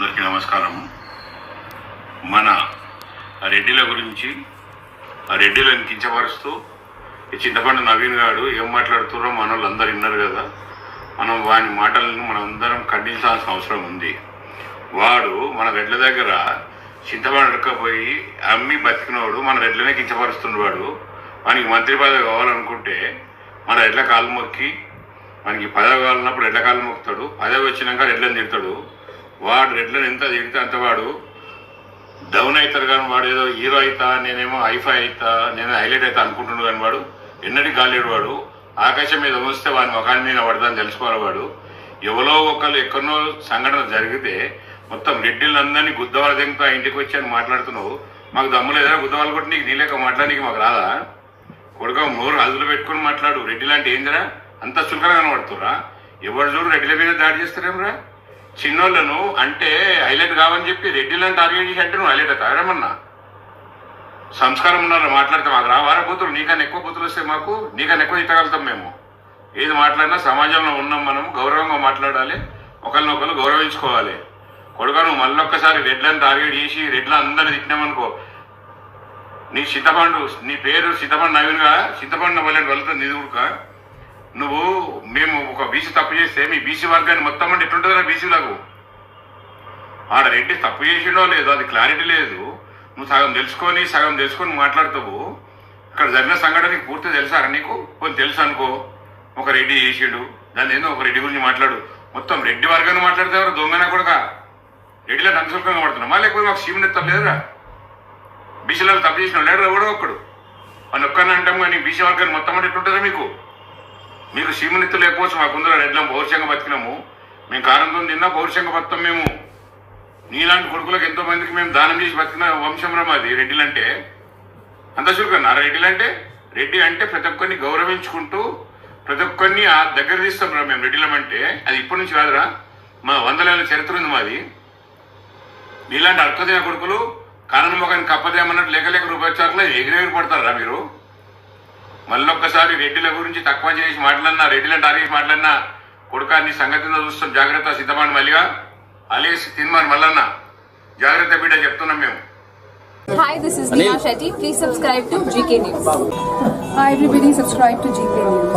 అందరికీ నమస్కారం. మన రెడ్డిల గురించి రెడ్డిలను కించపరుస్తూ ఈ చింతపండు నవీన్ గారు ఏం మాట్లాడుతున్నారో మన వాళ్ళు అందరు విన్నారు కదా. మనం వాని మాటలను మనం అందరం ఖండించాల్సిన అవసరం ఉంది. వాడు మన రెడ్ల దగ్గర చింతపండు అడకపోయి అమ్మి బతికినవాడు మన రెడ్లనే కించపరుస్తున్నాడు. వానికి మంత్రి పదవి కావాలనుకుంటే మన రెడ్ల కాలు మొక్కి, మనకి పదవి కావాలన్నప్పుడు రెడ్ల కాలు మొక్కుతాడు, పదవి వచ్చినాక రెడ్లను తిడతాడు. వాడు రెడ్లను ఎంత తిడితే అంత వాడు డౌన్ అవుతారు. కానీ వాడు ఏదో హీరో అవుతా, నేనేమో హైఫై అవుతా, నేను హైలైట్ అవుతా అనుకుంటున్నాడు. కానీ వాడు ఎన్నటికి గాలేడు. వాడు ఆకాశం మీద వస్తే వాని ముఖాన్ని మీద పడతాను తెలుసుకోవాలి. వాడు ఎవరో ఒకళ్ళు ఎక్కడో సంఘటన జరిగితే మొత్తం రెడ్డిలందరినీ గుద్దవాళ్ళ దగ్గర ఇంటికి వచ్చి అని మాట్లాడుతున్నావు. మాకు దమ్ము లేదా గుద్దవాళ్ళు కొట్టి నీకు నీలేక మాట్లాడడానికి మాకు రాదా? కొడుక నోరు అదులు పెట్టుకుని మాట్లాడు. రెడ్డి లాంటి ఏందిరా అంత చులకన కనబడుతురా? ఎవరు చూడు రెడ్డిల మీద దాడి చేస్తారేమరా? చిన్నోళ్ళను అంటే హైలైట్ కావని చెప్పి రెడ్డిలను టార్గెట్ చేసి అంటే నువ్వు హైలైట్ అవుతావేమన్నా? సంస్కారం ఉన్నారా మాట్లాడితే మాకు రావారా బూతులు? నీకన్నా ఎక్కువ బూతులు వస్తే మాకు నీకన్నా ఎక్కువ ఇట్టగలుగుతాం మేము. ఏది మాట్లాడినా సమాజంలో ఉన్నాం, మనం గౌరవంగా మాట్లాడాలి, ఒకరినొకరు గౌరవించుకోవాలి. కొడుక నువ్వు మళ్ళొక్కసారి రెడ్లను టార్గెట్ చేసి రెడ్లను అందరిని తిట్టినామనుకో, నీ చింతపండు, నీ పేరు చింతపండు నవీన్గా చింతపండు వెళ్తుంది ఇది కూడా. నువ్వు మేము ఒక బీసీ తప్పు చేస్తే మీ బీసీ వర్గాన్ని మొత్తం అంటే ఎట్లుంటుందా? బీసీలకు ఆడ రెడ్డి తప్పు చేసిండో లేదో అది క్లారిటీ లేదు. నువ్వు సగం తెలుసుకొని మాట్లాడతావు. ఇక్కడ జరిగిన సంఘటనకి పూర్తి తెలుసా నీకు? కొంచెం తెలుసు అనుకో, ఒక రెడ్డి చేసిండు దాన్ని ఏదో ఒక రెడ్డి గురించి మాట్లాడు. మొత్తం రెడ్డి వర్గాన్ని మాట్లాడితే ఎవరు దొంగన కూడా రెడ్డిలో అంతసుల్కంగా పడుతున్నామా? లేకపోతే మాకు సీమని తప్పలేదురా? బీసీలలో తప్పు చేసిన లేడు ఎవడో ఒక్కడు అని ఒక్కరిని అంటాం. కానీ బీసీ వర్గాన్ని మొత్తం అంటే ఎట్లుంటుందా మీకు? మీకు సీమనిత్తు లేకపోవచ్చు, మాకుందరూ రెడ్లం పౌరుషంగా బతికినాము. మేము కారంతో తిన్నా పౌరుషంగా బతాం. మేము నీలాంటి కొడుకులకు ఎంతో మందికి మేము దానం చేసి బతికిన వంశంలో మాది. రెడ్డిలంటే అంత చురుకన్నా? రెడ్డిలంటే రెడ్డి అంటే ప్రతి ఒక్కరిని గౌరవించుకుంటూ ప్రతి ఒక్కరిని ఆ దగ్గర తీస్తాం రా మేము. రెడ్డిలమంటే అది ఇప్పటి నుంచి కాదురా, మా 100 ఏళ్ళ చరిత్ర ఉంది మాది. నీలాంటి అర్థదిన కొడుకులు కారణం మొగాన్ని కప్పదేమన్నట్టు లేక రూపాయలు ఎగిరెగిరి పడతారా మీరు? మళ్ళొక్కసారి రెడ్డిల గురించి తక్కువ చేసి మాట్లాడినా, రెడ్డిలను టార్గెట్ మాట్లాడినా కొడుకాన్ని సంగతిలో చూస్తాం. జాగ్రత్త. సిద్ధమని మళ్ళీగా అలేసి తినమని మళ్ళన్నా జాగ్రత్త బిడ్డ చెప్తున్నాం మేము. Hi, this is Neha Shetty. Please subscribe to GK News. Hi everybody, subscribe to GK News.